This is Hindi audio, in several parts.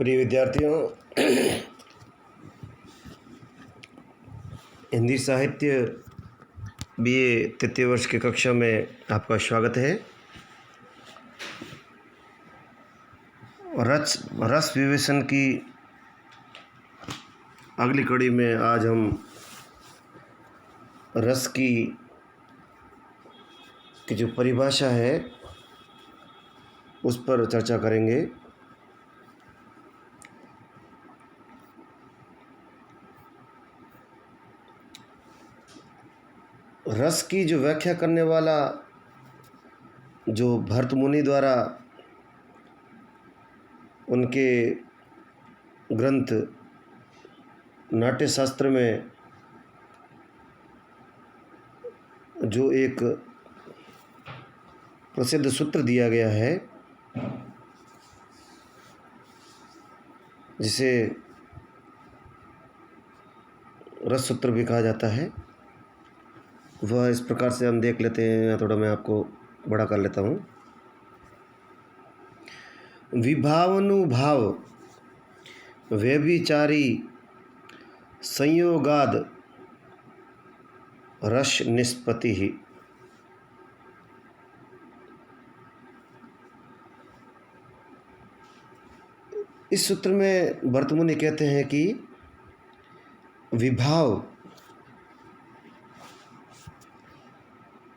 प्रिय विद्यार्थियों, हिंदी साहित्य बीए तृतीय वर्ष की कक्षा में आपका स्वागत है। रस विवेचन की अगली कड़ी में आज हम रस की जो परिभाषा है उस पर चर्चा करेंगे। रस की जो व्याख्या करने वाला जो भरत मुनि द्वारा उनके ग्रंथ नाट्यशास्त्र में जो एक प्रसिद्ध सूत्र दिया गया है, जिसे रस सूत्र भी कहा जाता है, वह इस प्रकार से हम देख लेते हैं। थोड़ा मैं आपको बड़ा कर लेता हूँ। विभावानुभाव व्यभिचारी संयोगाद रस निष्पत्ति ही। इस सूत्र में भरत मुनि कहते हैं कि विभाव,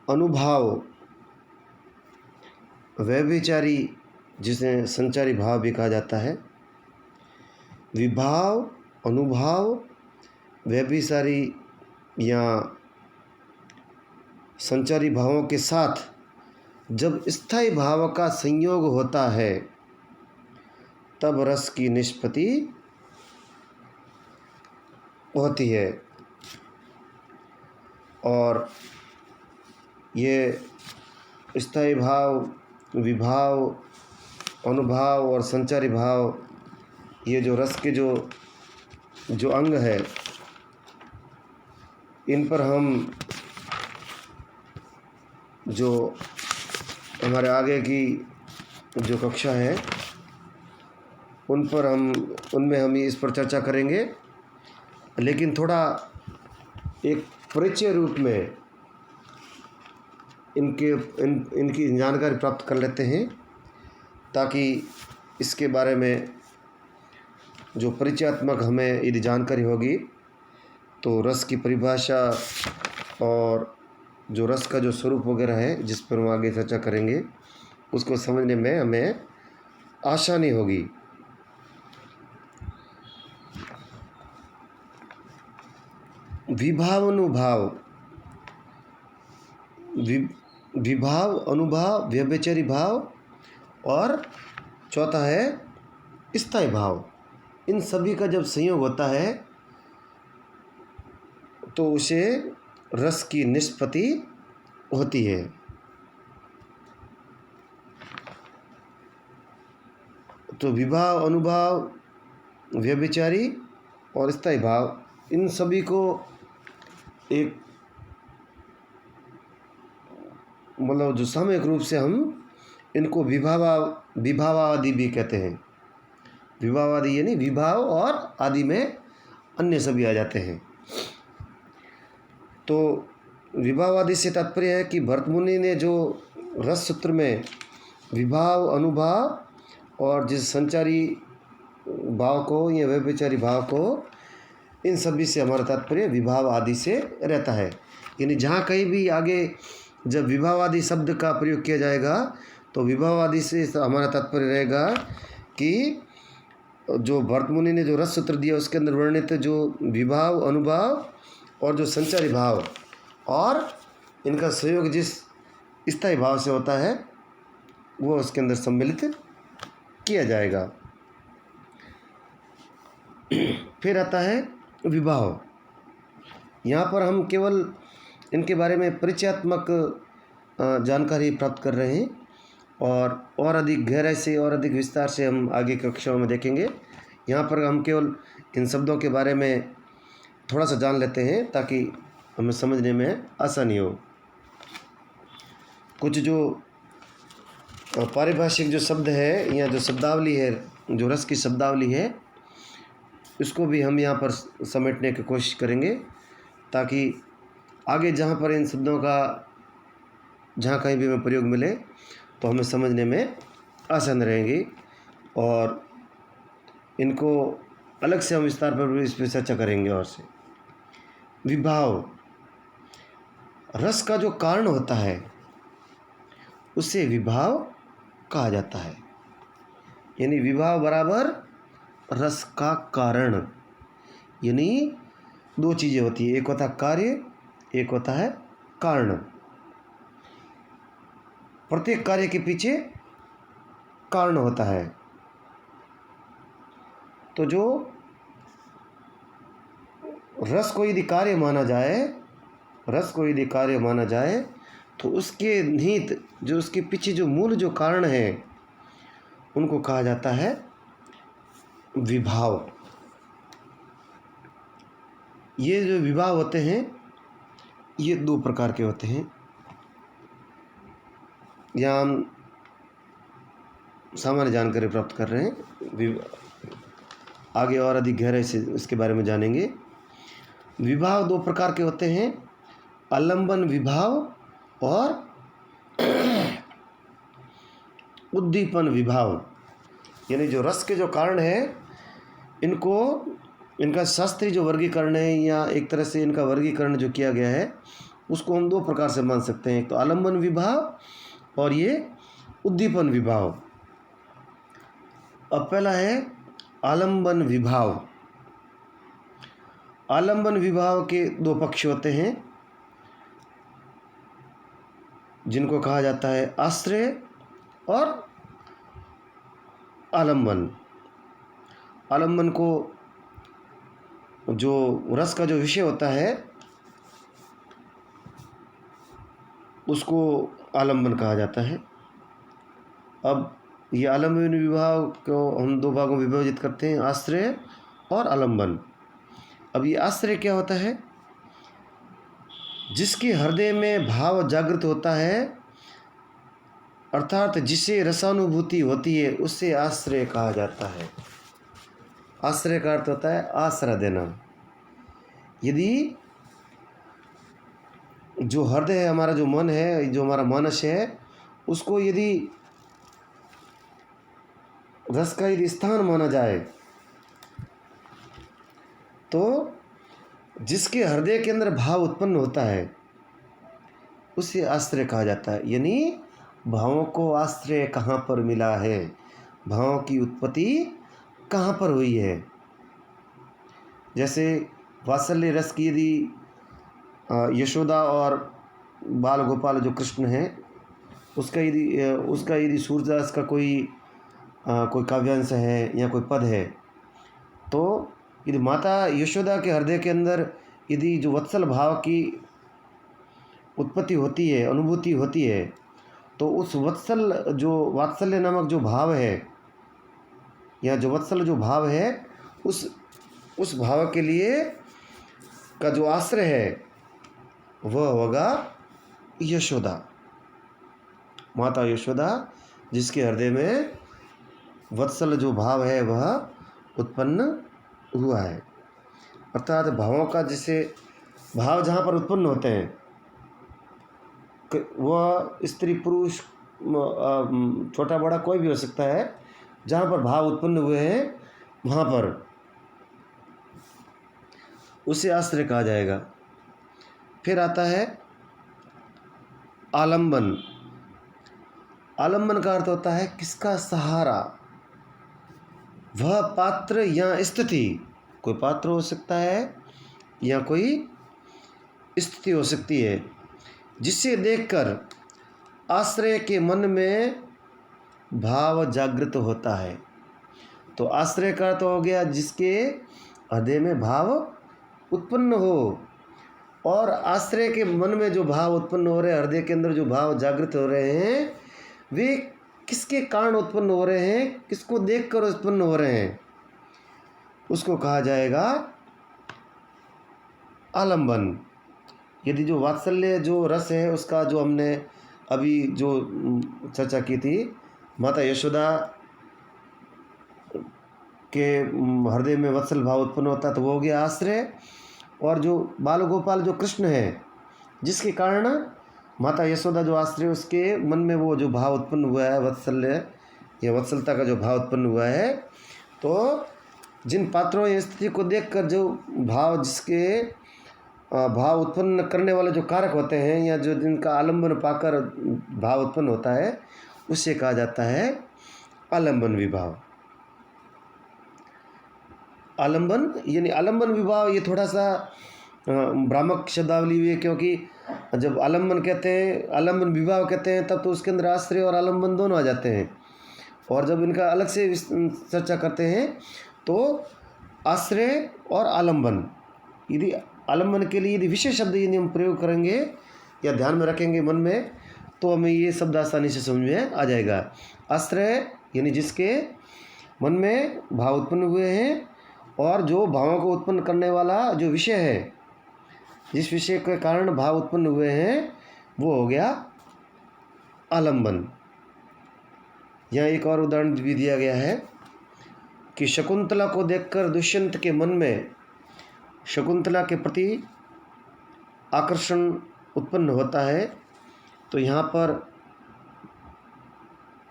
अनुभाव, व्यभिचारी जिसे संचारी भाव भी कहा जाता है, विभाव, अनुभाव, व्यभिचारी या संचारी भावों के साथ जब स्थायी भाव का संयोग होता है तब रस की निष्पत्ति होती है। और ये स्थायी भाव, विभाव, अनुभाव और संचारी भाव, ये जो रस के जो अंग है, इन पर हम जो हमारे आगे की जो कक्षा है उनमें हम इस पर चर्चा करेंगे। लेकिन थोड़ा एक परिचय रूप में इनकी जानकारी प्राप्त कर लेते हैं, ताकि इसके बारे में जो परिचयात्मक हमें यदि जानकारी होगी तो रस की परिभाषा और जो रस का जो स्वरूप वगैरह है जिस पर हम आगे चर्चा करेंगे, उसको समझने में हमें आसानी होगी। विभावानुभाव, विभाव, अनुभाव, व्यभिचारी भाव और चौथा है स्थायी भाव। इन सभी का जब संयोग होता है तो उसे रस की निष्पत्ति होती है। तो विभाव, अनुभाव, व्यभिचारी और स्थायी भाव, इन सभी को एक मतलब जो सामूहिक रूप से हम इनको विभावादि भी कहते हैं। विभावादि यानी विभाव और आदि में अन्य सभी आ जाते हैं। तो विभावादि से तात्पर्य है कि भरत मुनि ने जो रस सूत्र में विभाव, अनुभाव और जिस संचारी भाव को या व्यभिचारी भाव को, इन सभी से हमारा तात्पर्य विभाव आदि से रहता है। यानी जहाँ कहीं भी आगे जब विभावादि शब्द का प्रयोग किया जाएगा तो विभावादि से हमारा तात्पर्य रहेगा कि जो भरत मुनि ने जो रस सूत्र दिया उसके अंदर वर्णित जो विभाव, अनुभाव और जो संचारी भाव और इनका सहयोग जिस स्थायी भाव से होता है वो उसके अंदर सम्मिलित किया जाएगा। फिर आता है विभाव। यहाँ पर हम केवल इनके बारे में परिचयात्मक जानकारी प्राप्त कर रहे हैं, और अधिक गहराई से और अधिक विस्तार से हम आगे कक्षाओं में देखेंगे। यहाँ पर हम केवल इन शब्दों के बारे में थोड़ा सा जान लेते हैं ताकि हमें समझने में आसानी हो। कुछ जो पारिभाषिक जो शब्द है या जो शब्दावली है जो रस की शब्दावली है इसको भी हम यहाँ पर समेटने की कोशिश करेंगे, ताकि आगे जहाँ पर इन शब्दों का जहाँ कहीं भी हमें प्रयोग मिले तो हमें समझने में आसान रहेंगी, और इनको अलग से हम विस्तार पर इस पर चर्चा करेंगे। और से विभाव, रस का जो कारण होता है उसे विभाव कहा जाता है। यानी विभाव बराबर रस का कारण, यानी दो चीज़ें होती है, एक होता है कार्य, एक होता है कारण। प्रत्येक कार्य के पीछे कारण होता है। तो जो रस को यदि कार्य माना जाए, रस को यदि कार्य माना जाए तो उसके निहित जो उसके पीछे जो मूल जो कारण है उनको कहा जाता है विभाव। ये जो विभाव होते हैं ये दो प्रकार के होते हैं। यहाँ हम सामान्य जानकारी प्राप्त कर रहे हैं, आगे और अधिक गहराई से इसके बारे में जानेंगे। विभाव दो प्रकार के होते हैं, आलंबन विभाव और उद्दीपन विभाव। यानी जो रस के जो कारण है इनको, इनका शास्त्रीय जो वर्गीकरण है या एक तरह से इनका वर्गीकरण जो किया गया है उसको हम दो प्रकार से मान सकते हैं, तो आलंबन विभाव और ये उद्दीपन विभाव। अब पहला है आलंबन विभाव। आलंबन विभाव के दो पक्ष होते हैं जिनको कहा जाता है आश्रय और आलंबन। आलंबन को जो रस का जो विषय होता है उसको आलंबन कहा जाता है। अब ये आलंबन विभाव को हम दो भागों में विभाजित करते हैं, आश्रय और आलंबन। अब ये आश्रय क्या होता है? जिसके हृदय में भाव जागृत होता है, अर्थात जिसे रसानुभूति होती है, उससे आश्रय कहा जाता है। आश्रय का अर्थ होता है आश्रय देना। यदि जो हृदय है, हमारा जो मन है, जो हमारा मानस है, उसको यदि रस का यदि स्थान माना जाए तो जिसके हृदय के अंदर भाव उत्पन्न होता है उसे आश्रय कहा जाता है। यानी भावों को आश्रय कहाँ पर मिला है, भावों की उत्पत्ति कहाँ पर हुई है। जैसे वात्सल्य रस की यदि यशोदा और बाल गोपाल जो कृष्ण हैं उसका यदि सूरदास का कोई काव्यांश है या कोई पद है, तो यदि माता यशोदा के हृदय के अंदर यदि जो वत्सल भाव की उत्पत्ति होती है, अनुभूति होती है, तो उस वात्सल्य नामक जो भाव है या जो वत्सल जो भाव है उस भाव के लिए का जो आश्रय है वह होगा यशोदा, माता यशोदा, जिसके हृदय में वत्सल जो भाव है वह उत्पन्न हुआ है। अर्थात भावों का, जैसे भाव जहाँ पर उत्पन्न होते हैं वह स्त्री पुरुष छोटा बड़ा कोई भी हो सकता है, जहाँ पर भाव उत्पन्न हुए हैं वहाँ पर उसे आश्रय कहा जाएगा। फिर आता है आलंबन। आलंबन का अर्थ होता है किसका सहारा, वह पात्र या स्थिति, कोई पात्र हो सकता है या कोई स्थिति हो सकती है, जिसे देखकर आश्रय के मन में भाव जागृत होता है। तो आश्रय का अर्थ हो गया जिसके हृदय में भाव उत्पन्न हो, और आश्रय के मन में जो भाव उत्पन्न हो रहे हैं, हृदय के अंदर जो भाव जागृत हो रहे हैं, वे किसके कारण उत्पन्न हो रहे हैं, किसको देखकर उत्पन्न हो रहे हैं, उसको कहा जाएगा आलंबन। यदि जो वात्सल्य जो रस है उसका जो हमने अभी जो चर्चा की थी, माता यशोदा के हृदय में वत्सल भाव उत्पन्न होता है, तो वो हो गया आश्रय। और जो बाल गोपाल जो कृष्ण है, जिसके कारण माता यशोदा जो आश्रय, उसके मन में वो जो भाव उत्पन्न हुआ है वत्सल्य या वत्सलता का जो भाव उत्पन्न हुआ है, तो जिन पात्रों या स्थिति को देखकर जो भाव, जिसके भाव उत्पन्न करने वाले जो कारक होते हैं या जो जिनका आलंबन पाकर भाव उत्पन्न होता है, उसे कहा जाता है आलंबन विभाव। आलंबन यानी आलंबन विभाव, ये थोड़ा सा भ्रामक शब्दावली है, क्योंकि जब आलंबन कहते हैं, आलंबन विभाव कहते हैं, तब तो उसके अंदर आश्रय और आलंबन दोनों आ जाते हैं। और जब इनका अलग से चर्चा करते हैं तो आश्रय और आलंबन, यदि आलंबन के लिए यदि विशेष शब्द यदि हम प्रयोग करेंगे या ध्यान में रखेंगे मन में, तो हमें ये शब्द आसानी से समझ में आ जाएगा। आश्रय यानी जिसके मन में भाव उत्पन्न हुए हैं, और जो भावों को उत्पन्न करने वाला जो विषय है, जिस विषय के कारण भाव उत्पन्न हुए हैं, वो हो गया आलंबन। यहाँ एक और उदाहरण भी दिया गया है कि शकुंतला को देखकर दुष्यंत के मन में शकुंतला के प्रति आकर्षण उत्पन्न होता है। तो यहाँ पर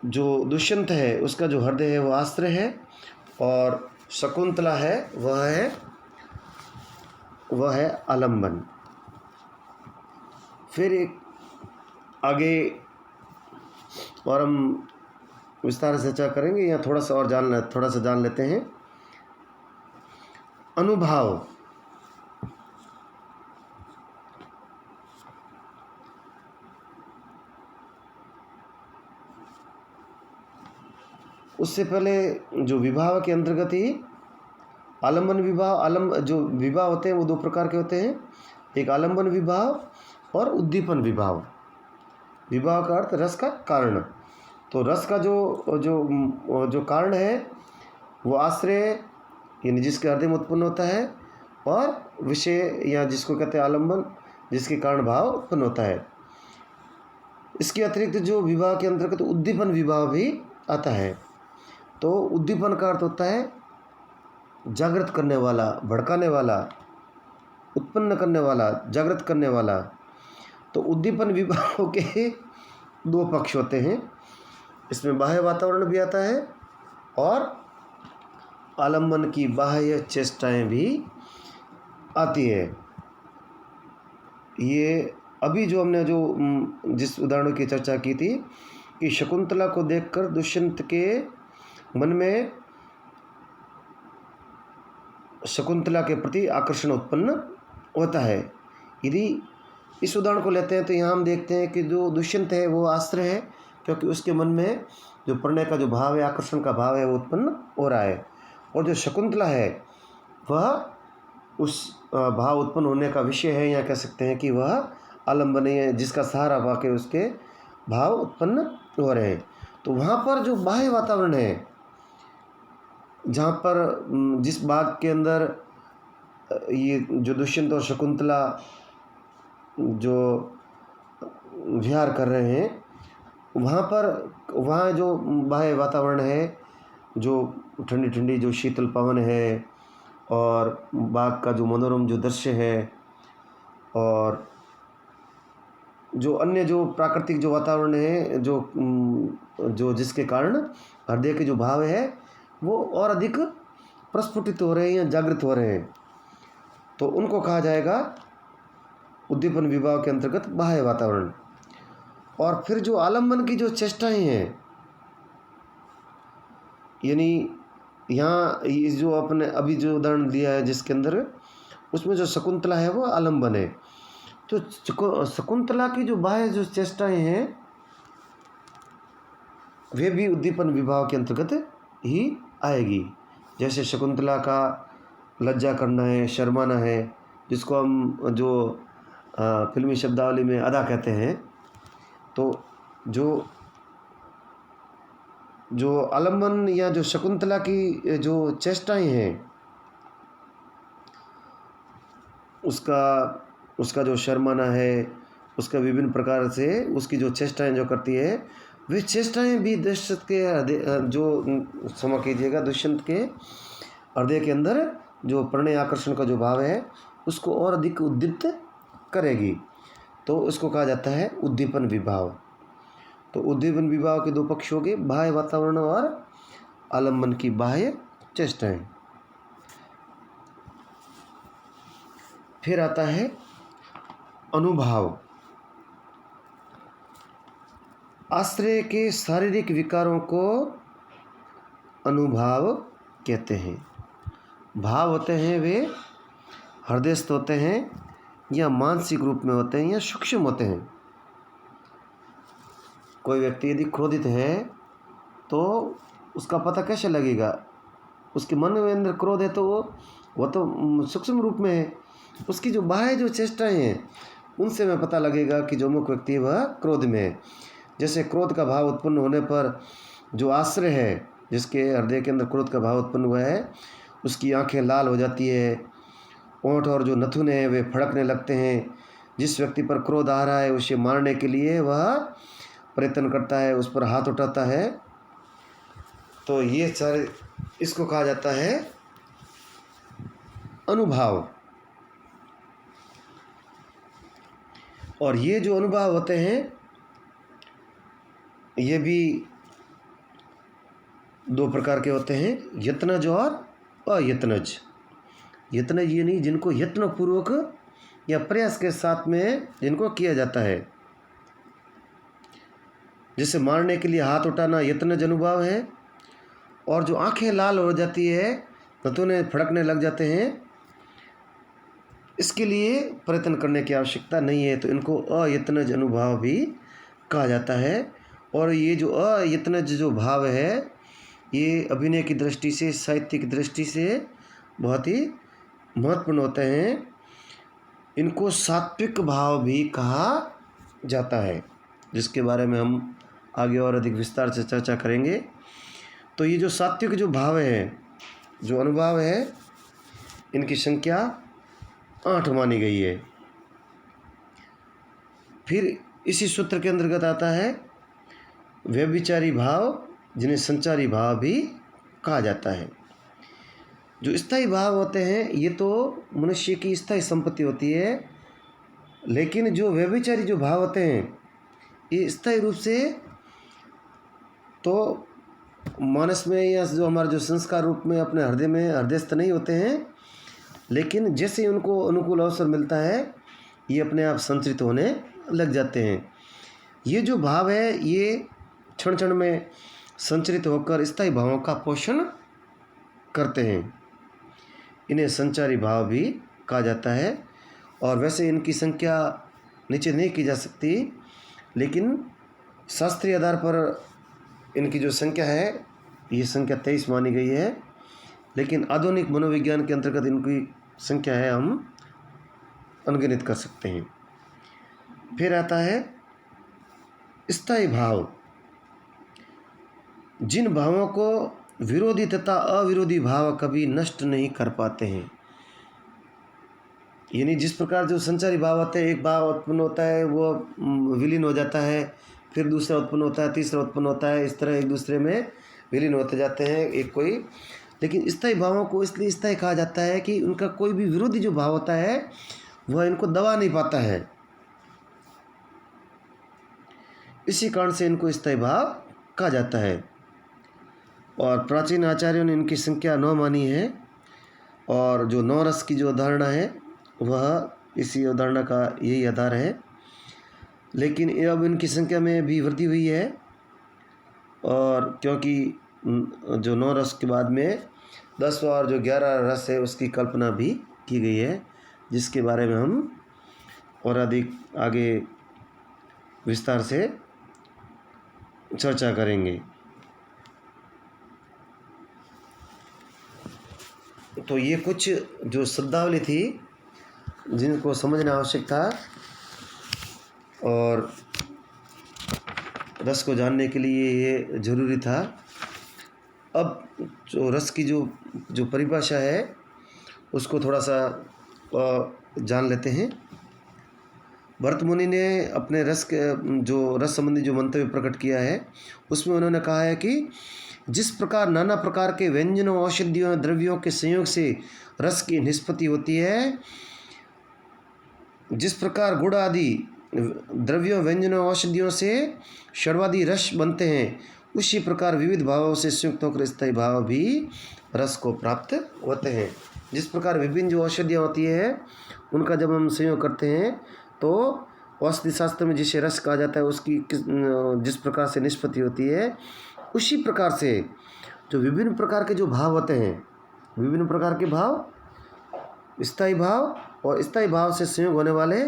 जो दुष्यंत है, उसका जो हृदय है वो आश्रय है, और शकुंतला है वह है आलंबन। फिर एक आगे और हम विस्तार से चर्चा करेंगे, या थोड़ा सा जान लेते हैं। अनुभाव, उससे पहले जो विभाव के अंतर्गत ही आलंबन विभाव, जो विभाव होते हैं वो दो प्रकार के होते हैं, एक आलंबन विभाव और उद्दीपन विभाव। विभाव का अर्थ रस का कारण। तो रस का जो कारण है वो आश्रय यानी जिसके हृदय में उत्पन्न होता है, और विषय या जिसको कहते हैं आलंबन, जिसके कारण भाव उत्पन्न होता है। इसके अतिरिक्त जो विभाव के अंतर्गत उद्दीपन विभाव भी आता है। तो उद्दीपन का अर्थ होता है जागृत करने वाला, भड़काने वाला, उत्पन्न करने वाला, जागृत करने वाला। तो उद्दीपन विभाव के दो पक्ष होते हैं, इसमें बाह्य वातावरण भी आता है और आलंबन की बाह्य चेष्टाएं भी आती है। ये अभी जो हमने जिस उदाहरण की चर्चा की थी कि शकुंतला को देखकर दुष्यंत के मन में शकुंतला के प्रति आकर्षण उत्पन्न होता है। यदि इस उदाहरण को लेते हैं तो यहाँ हम देखते हैं कि जो दुष्यंत है वो आश्रय है, क्योंकि उसके मन में जो प्रणय का जो भाव है, आकर्षण का भाव है, वो उत्पन्न हो रहा है। और जो शकुंतला है वह उस भाव उत्पन्न होने का विषय है, या कह सकते हैं कि वह आलंबन है, जिसका सहारा पाके उसके भाव उत्पन्न हो रहे हैं। तो वहाँ पर जो बाह्य वातावरण है, जहाँ पर जिस बाग के अंदर ये जो दुष्यंत और शकुंतला जो विहार कर रहे हैं, वहाँ जो बाह्य वातावरण है, जो ठंडी ठंडी जो शीतल पवन है, और बाग का जो मनोरम जो दृश्य है, और जो अन्य जो प्राकृतिक जो वातावरण है, जो जिसके कारण हृदय के जो भाव है वो और अधिक प्रस्फुटित हो रहे हैं या जागृत हो रहे हैं, तो उनको कहा जाएगा उद्दीपन विभाव के अंतर्गत बाह्य वातावरण। और फिर जो आलंबन की जो चेष्टाएं हैं, यानी यहाँ इस जो अपने अभी जो उदाहरण दिया है जिसके अंदर, उसमें जो शकुंतला है वो आलंबन है। तो शकुंतला की जो बाह्य जो चेष्टाएं हैं वे भी उद्दीपन विभाव के अंतर्गत ही आएगी। जैसे शकुंतला का लज्जा करना है, शर्माना है, जिसको हम जो फिल्मी शब्दावली में अदा कहते हैं। तो जो आलंबन या जो शकुंतला की जो चेष्टाएं हैं, उसका जो शर्माना है, उसका विभिन्न प्रकार से उसकी जो चेष्टाएं जो करती है, वे चेष्टाएं भी दुष्यंत के जो क्षमा कीजिएगा, दुष्यंत के हृदय के अंदर जो प्रणय आकर्षण का जो भाव है उसको और अधिक उद्दीप्त करेगी। तो उसको कहा जाता है उद्दीपन विभाव। तो उद्दीपन विभाव के दो पक्ष हो गए, बाह्य वातावरण और आलम्बन की बाह्य चेष्टाएं। फिर आता है अनुभाव। आश्रय के शारीरिक विकारों को अनुभाव कहते हैं। भाव होते हैं वे हृदयस्थ होते हैं या मानसिक रूप में होते हैं या सूक्ष्म होते हैं। कोई व्यक्ति यदि क्रोधित है तो उसका पता कैसे लगेगा? उसके मन में अंदर क्रोध है तो वो तो सूक्ष्म रूप में है। उसकी जो बाह्य जो चेष्टाएं हैं उनसे हमें पता लगेगा कि जो मुख्य व्यक्ति है वह क्रोध में है। जैसे क्रोध का भाव उत्पन्न होने पर जो आश्रय है, जिसके हृदय के अंदर क्रोध का भाव उत्पन्न हुआ है, उसकी आंखें लाल हो जाती है, ओंठ और जो नथुन है वे फड़कने लगते हैं। जिस व्यक्ति पर क्रोध आ रहा है उसे मारने के लिए वह प्रयत्न करता है, उस पर हाथ उठाता है। तो ये सारे इसको कहा जाता है अनुभाव। और ये जो अनुभव होते हैं ये भी दो प्रकार के होते हैं, यत्नज और अयत्नज। यत्नज ये नहीं जिनको यत्नपूर्वक या प्रयास के साथ में जिनको किया जाता है। जैसे मारने के लिए हाथ उठाना यत्नज अनुभव है, और जो आंखें लाल हो जाती है, नथुने फड़कने लग जाते हैं, इसके लिए प्रयत्न करने की आवश्यकता नहीं है, तो इनको अयत्नज अनुभव भी कहा जाता है। और ये जो अयत्नज जो भाव है ये अभिनय की दृष्टि से, साहित्य की दृष्टि से बहुत ही महत्वपूर्ण होते हैं। इनको सात्विक भाव भी कहा जाता है, जिसके बारे में हम आगे और अधिक विस्तार से चर्चा करेंगे। तो ये जो सात्विक जो भाव है, जो अनुभाव है, इनकी संख्या 8 मानी गई है। फिर इसी सूत्र के अंतर्गत आता है व्यभिचारी भाव, जिन्हें संचारी भाव भी कहा जाता है। जो स्थायी भाव होते हैं ये तो मनुष्य की स्थायी संपत्ति होती है, लेकिन जो व्यभिचारी जो भाव होते हैं ये स्थायी रूप से तो मानस में या जो हमारे जो संस्कार रूप में अपने हृदय में हृदयस्थ नहीं होते हैं, लेकिन जैसे उनको अनुकूल अवसर मिलता है ये अपने आप संचित होने लग जाते हैं। ये जो भाव है ये क्षण क्षण में संचरित होकर स्थायी भावों का पोषण करते हैं। इन्हें संचारी भाव भी कहा जाता है। और वैसे इनकी संख्या नीचे नहीं की जा सकती, लेकिन शास्त्रीय आधार पर इनकी जो संख्या है ये संख्या 23 मानी गई है, लेकिन आधुनिक मनोविज्ञान के अंतर्गत इनकी संख्या है हम अनगिनत कर सकते हैं। फिर आता है स्थायी भाव। जिन भावों को विरोधी तथा अविरोधी भाव कभी नष्ट नहीं कर पाते हैं, यानी जिस प्रकार जो संचारी भाव होते हैं, एक भाव उत्पन्न होता है वो विलीन हो जाता है, फिर दूसरा उत्पन्न होता है, तीसरा उत्पन्न होता है, इस तरह एक दूसरे में विलीन होते जाते हैं एक कोई। लेकिन स्थायी भावों को इसलिए स्थायी कहा जाता है कि उनका कोई भी विरोधी जो भाव होता है वह इनको दबा नहीं पाता है, इसी कारण से इनको स्थायी भाव कहा जाता है। और प्राचीन आचार्यों ने इनकी संख्या 9 मानी है, और जो 9 रस की जो अवधारणा है वह इसी अवधारणा का यही आधार है। लेकिन अब इनकी संख्या में भी वृद्धि हुई है, और क्योंकि जो 9 रस के बाद में 10 और जो 11 रस है उसकी कल्पना भी की गई है, जिसके बारे में हम और अधिक आगे विस्तार से चर्चा करेंगे। तो ये कुछ जो शब्दावली थी जिनको समझना आवश्यक था, और रस को जानने के लिए ये जरूरी था। अब जो रस की जो परिभाषा है उसको थोड़ा सा जान लेते हैं। भरत मुनि ने अपने रस के जो रस संबंधी जो मंतव्य प्रकट किया है उसमें उन्होंने कहा है कि जिस प्रकार नाना प्रकार के व्यंजनों, औषधियों, द्रव्यों के संयोग से रस की निष्पत्ति होती है, जिस प्रकार गुड़ आदि द्रव्यों, व्यंजनों, औषधियों से षड्वादी रस बनते हैं, उसी प्रकार विविध भावों से संयुक्त होकर स्थायी भाव भी रस को प्राप्त होते हैं। जिस प्रकार विभिन्न जो औषधियाँ होती है उनका जब हम संयोग करते हैं तो औषधि शास्त्र में जिसे रस कहा जाता है उसकी जिस प्रकार से निष्पत्ति होती है, उसी प्रकार से जो विभिन्न प्रकार के जो भाव होते हैं, विभिन्न प्रकार के भाव, स्थायी भाव और स्थायी भाव से संयोग होने वाले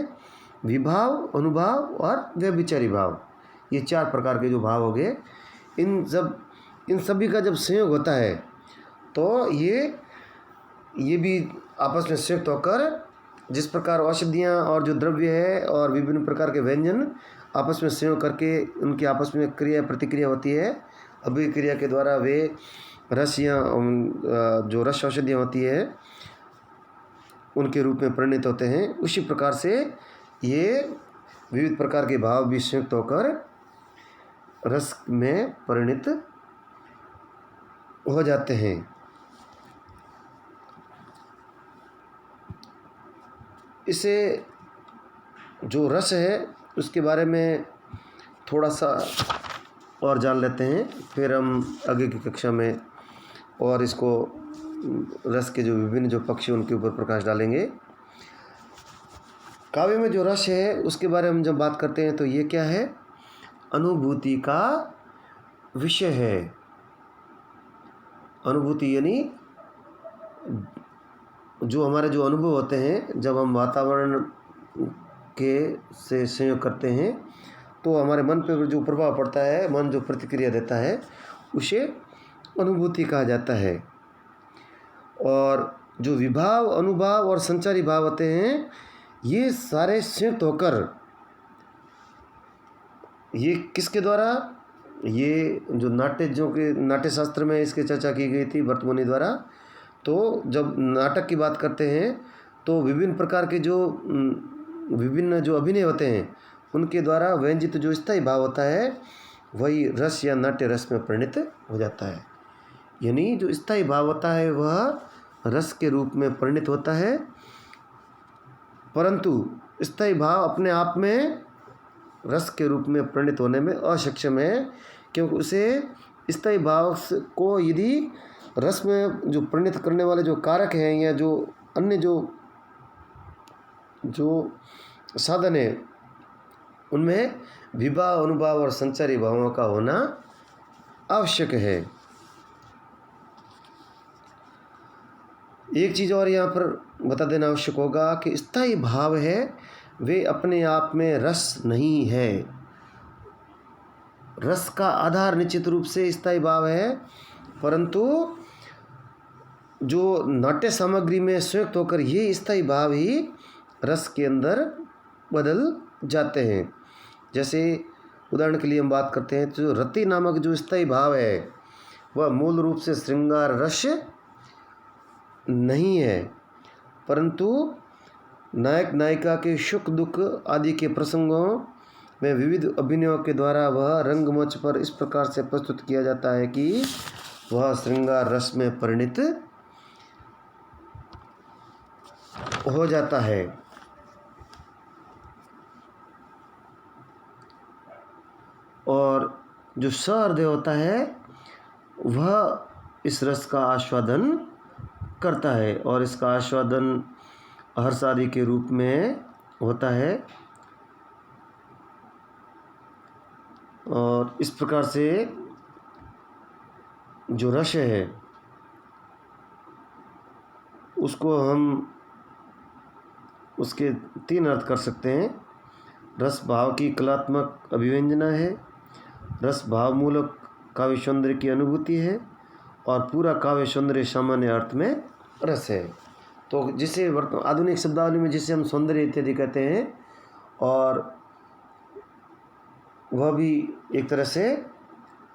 विभाव, अनुभाव और व्यभिचारी भाव, ये 4 प्रकार के जो भाव हो गए, इन सभी का जब संयोग होता है तो ये भी आपस में संयुक्त होकर जिस प्रकार औषधियाँ और जो द्रव्य है और विभिन्न प्रकार के व्यंजन आपस में संयोग करके उनकी आपस में क्रिया प्रतिक्रिया होती है, अभिक्रिया के द्वारा वे रस या जो रस औषधियाँ होती है उनके रूप में परिणित होते हैं। उसी प्रकार से ये विविध प्रकार के भाव भी संयुक्त होकर रस में परिणित हो जाते हैं। इसे जो रस है उसके बारे में थोड़ा सा और जान लेते हैं, फिर हम आगे की कक्षा में और इसको रस के जो विभिन्न जो पक्ष हैं उनके ऊपर प्रकाश डालेंगे। काव्य में जो रस है उसके बारे में हम जब बात करते हैं तो ये क्या है, अनुभूति का विषय है। अनुभूति यानी जो हमारे जो अनुभव होते हैं जब हम वातावरण के से संयोग करते हैं तो हमारे मन पर जो प्रभाव पड़ता है, मन जो प्रतिक्रिया देता है उसे अनुभूति कहा जाता है। और जो विभाव, अनुभाव और संचारी भाव होते हैं ये सारे संयुक्त होकर, ये किसके द्वारा, ये जो नाट्य शास्त्र में इसकी चर्चा की गई थी भरत मुनि द्वारा। तो जब नाटक की बात करते हैं तो विभिन्न प्रकार के जो विभिन्न जो अभिनय होते हैं उनके द्वारा व्यंजित जो स्थायी भाव होता है वही रस या नाट्य रस में परिणित हो जाता है। यानी जो स्थायी भाव होता है वह रस के रूप में परिणित होता है, परंतु स्थायी भाव अपने आप में रस के रूप में परिणित होने में असक्षम है, क्योंकि उसे स्थायी भाव को यदि रस में जो परिणित करने वाले जो कारक हैं या जो अन्य जो साधन है उनमें विभाव, अनुभाव और संचारी भावों का होना आवश्यक है। एक चीज़ और यहाँ पर बता देना आवश्यक होगा कि स्थायी भाव है वे अपने आप में रस नहीं है। रस का आधार निश्चित रूप से स्थायी भाव है, परंतु जो नाट्य सामग्री में संयुक्त होकर ये स्थायी भाव ही रस के अंदर बदल जाते हैं। जैसे उदाहरण के लिए हम बात करते हैं तो जो रति नामक जो स्थायी भाव है वह मूल रूप से श्रृंगार रस नहीं है, परंतु नायक नायिका के सुख दुख आदि के प्रसंगों में विविध अभिनयों के द्वारा वह रंगमंच पर इस प्रकार से प्रस्तुत किया जाता है कि वह श्रृंगार रस में परिणित हो जाता है। और जो सहृदय होता है वह इस रस का आस्वादन करता है और इसका आस्वादन हर्ष आदि के रूप में होता है। और इस प्रकार से जो रस है उसको हम उसके 3 अर्थ कर सकते हैं। रस भाव की कलात्मक अभिव्यंजना है, रस भाव मूलक काव्य सौंदर्य की अनुभूति है और पूरा काव्य सौंदर्य सामान्य अर्थ में रस है। तो जिसे आधुनिक शब्दावली में जिसे हम सौंदर्य इत्यादि कहते हैं, और वह भी एक तरह से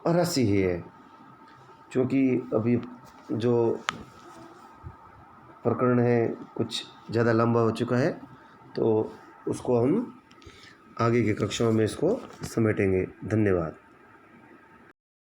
रस ही है। क्योंकि अभी जो प्रकरण है कुछ ज़्यादा लंबा हो चुका है तो उसको हम आगे की कक्षाओं में इसको समेटेंगे। धन्यवाद।